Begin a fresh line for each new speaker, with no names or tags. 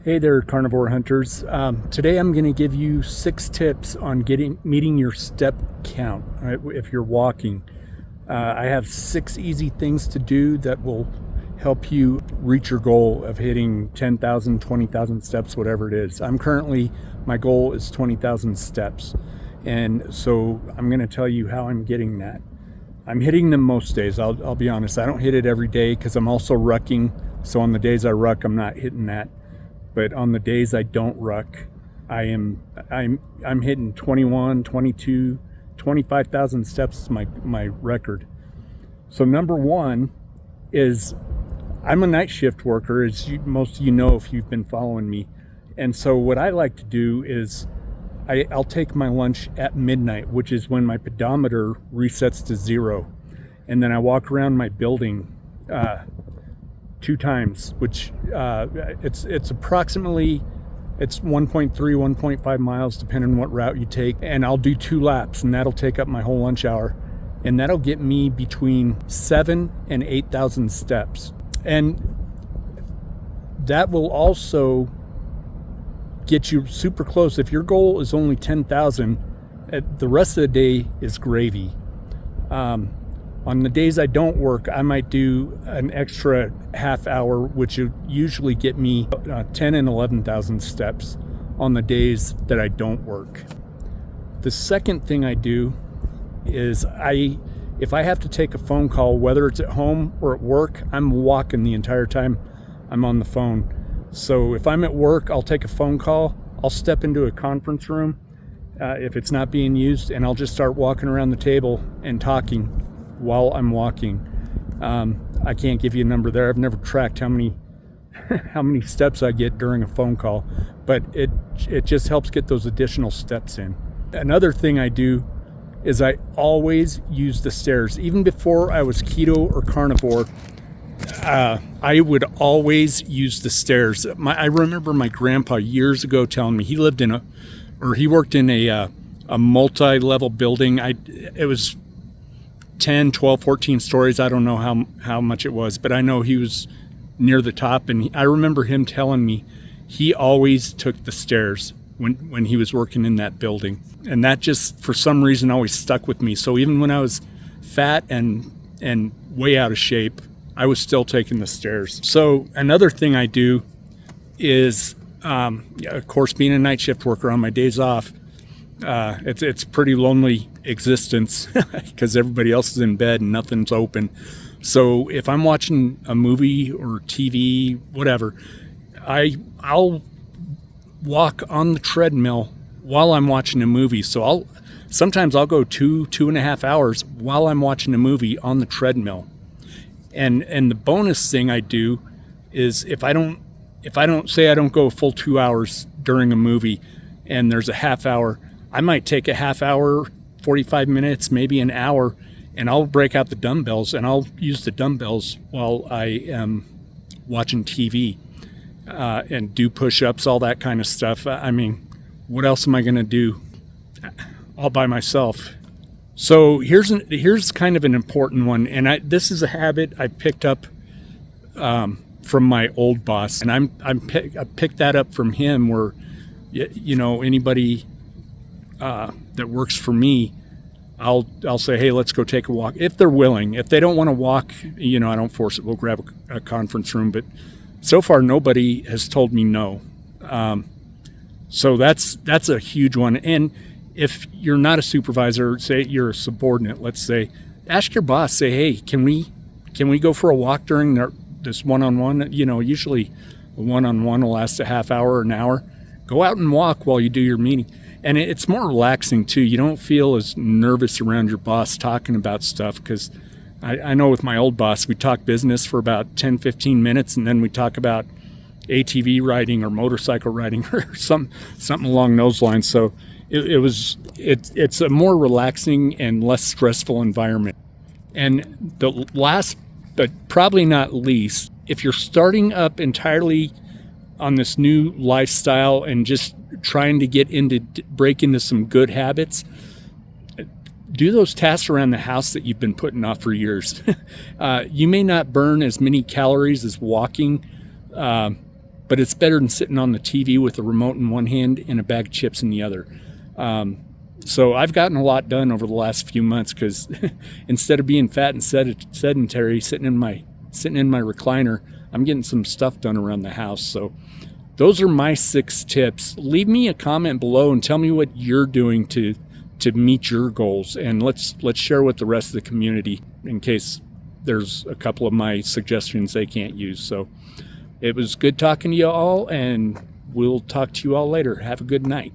Hey there, carnivore hunters. Today I'm going to give you 6 tips on meeting your step count, right, if you're walking. I have 6 easy things to do that will help you reach your goal of hitting 10,000, 20,000 steps, whatever it is. My goal is 20,000 steps. And so I'm going to tell you how I'm getting that. I'm hitting them most days. I'll be honest. I don't hit it every day because I'm also rucking. So on the days I ruck, I'm not hitting that. But on the days I don't ruck, I'm hitting 21, 22, 25,000 steps is my record. So number one is I'm a night shift worker, as most of you know if you've been following me. And so what I like to do is I'll take my lunch at midnight, which is when my pedometer resets to 0. And then I walk around my building 2 times, which it's approximately 1.3, 1.5 miles depending on what route you take, and I'll do 2 laps, and that'll take up my whole lunch hour, and that'll get me between 7 and 8,000 steps, and that will also get you super close. If your goal is only 10,000, the rest of the day is gravy. On the days I don't work, I might do an extra half hour, which would usually get me 10 and 11,000 steps on the days that I don't work. The second thing I do is if I have to take a phone call, whether it's at home or at work, I'm walking the entire time I'm on the phone. So if I'm at work, I'll take a phone call, I'll step into a conference room if it's not being used, and I'll just start walking around the table and talking while I'm walking. I can't give you a number there. I've never tracked how many steps I get during a phone call, but it just helps get those additional steps in. Another thing I do is I always use the stairs. Even before I was keto or carnivore, I would always use the stairs. I remember my grandpa years ago telling me he worked in a multi-level building. It was 10, 12, 14 stories. I don't know how much it was, but I know he was near the top. And I remember him telling me he always took the stairs when he was working in that building. And that just, for some reason, always stuck with me. So even when I was fat and way out of shape, I was still taking the stairs. So another thing I do is, of course, being a night shift worker on my days off, it's a pretty lonely existence because everybody else is in bed and nothing's open. So if I'm watching a movie or TV, whatever, I'll walk on the treadmill while I'm watching a movie. So sometimes I'll go 2.5 hours while I'm watching a movie on the treadmill. And the bonus thing I do is if I don't go a full 2 hours during a movie and there's a half hour, I might take a half hour, 45 minutes, maybe an hour, and I'll break out the dumbbells and I'll use the dumbbells while I am watching TV and do push-ups, all that kind of stuff. I mean, what else am I going to do all by myself? So here's kind of an important one, and this is a habit I picked up from my old boss, and I picked that up from him. Where anybody that works for me, I'll say, hey, let's go take a walk if they're willing. If they don't want to walk, I don't force it. We'll grab a conference room. But so far, nobody has told me no. So that's a huge one. And if you're not a supervisor, say you're a subordinate, let's say, ask your boss. Say, hey, can we go for a walk during this one-on-one? Usually a one-on-one will last a half hour or an hour. Go out and walk while you do your meeting. And it's more relaxing, too. You don't feel as nervous around your boss talking about stuff, because I know with my old boss, we talk business for about 10, 15 minutes, and then we talk about ATV riding or motorcycle riding or something along those lines. So it's a more relaxing and less stressful environment. And the last, but probably not least, if you're starting up entirely on this new lifestyle and just trying to break into some good habits, do those tasks around the house that you've been putting off for years. You may not burn as many calories as walking, but it's better than sitting on the TV with a remote in one hand and a bag of chips in the other. So I've gotten a lot done over the last few months because instead of being fat and sedentary, sitting in my recliner, I'm getting some stuff done around the house. So those are my 6 tips. Leave me a comment below and tell me what you're doing to meet your goals, and let's share with the rest of the community in case there's a couple of my suggestions they can't use. So it was good talking to you all, and we'll talk to you all later. Have a good night.